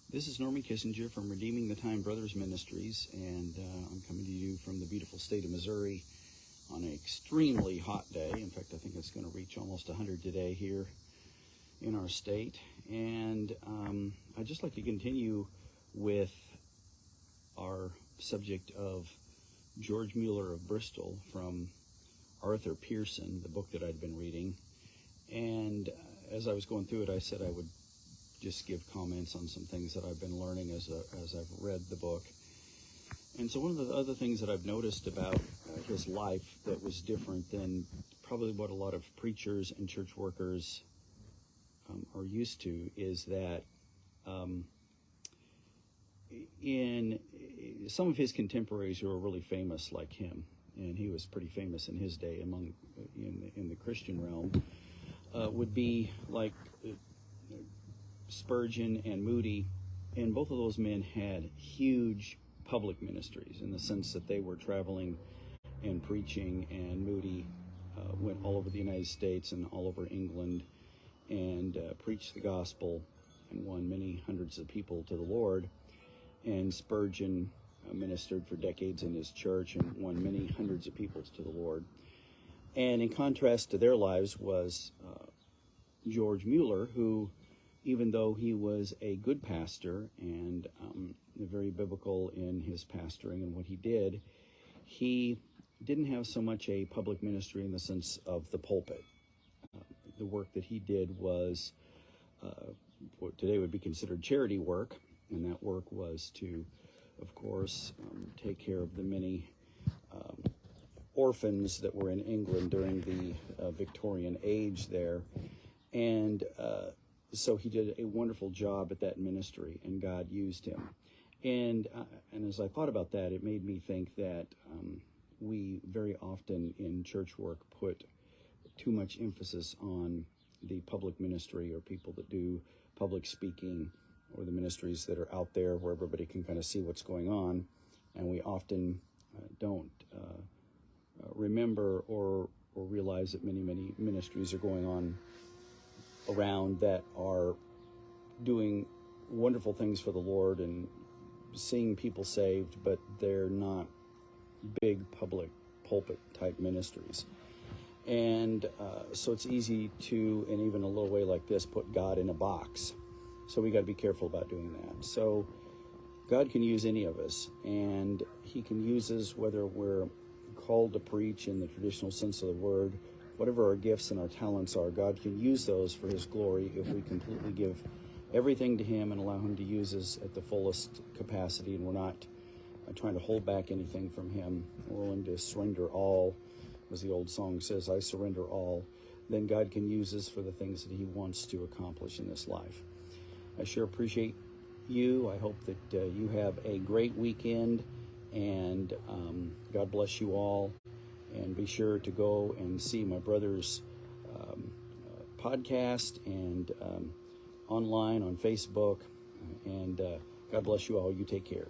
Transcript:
This is Norman Kissinger from Redeeming the Time Brothers Ministries, and I'm coming to you from the beautiful state of Missouri on an extremely hot day. In fact, I think it's going to reach almost 100 today here in our state. And I'd just like to continue with our subject of George Muller of Bristol from Arthur Pearson, the book that I'd been reading. And as I was going through it, I said I would just give comments on some things that I've been learning as I've read the book. And so one of the other things that I've noticed about his life that was different than probably what a lot of preachers and church workers are used to is that in some of his contemporaries who are really famous like him, and he was pretty famous in his day in the Christian realm, would be like Spurgeon and Moody, and both of those men had huge public ministries in the sense that they were traveling and preaching, and Moody went all over the United States and all over England and preached the gospel and won many hundreds of people to the Lord. And Spurgeon ministered for decades in his church and won many hundreds of people to the Lord. And in contrast to their lives was George Muller, who, even though he was a good pastor and very biblical in his pastoring and what he did, he didn't have so much a public ministry in the sense of the pulpit. The work that he did was what today would be considered charity work, and that work was to, of course, take care of the many orphans that were in England during the Victorian age there. And so he did a wonderful job at that ministry, and God used him. And as I thought about that, it made me think that we very often in church work put too much emphasis on the public ministry, or people that do public speaking, or the ministries that are out there where everybody can kind of see what's going on. And we often don't remember or realize that many ministries are going on around that are doing wonderful things for the Lord and seeing people saved, but they're not big public pulpit type ministries. And so it's easy to, in even a little way like this, put God in a box. So we got to be careful about doing that. So God can use any of us, and he can use us whether we're called to preach in the traditional sense of the word. Whatever our gifts and our talents are, God can use those for his glory if we completely give everything to him and allow him to use us at the fullest capacity, and we're not trying to hold back anything from him. We're willing to surrender all, as the old song says, I surrender all. Then God can use us for the things that he wants to accomplish in this life. I sure appreciate you. I hope that you have a great weekend, and God bless you all. And be sure to go and see my brother's podcast and online on Facebook. And God bless you all. You take care.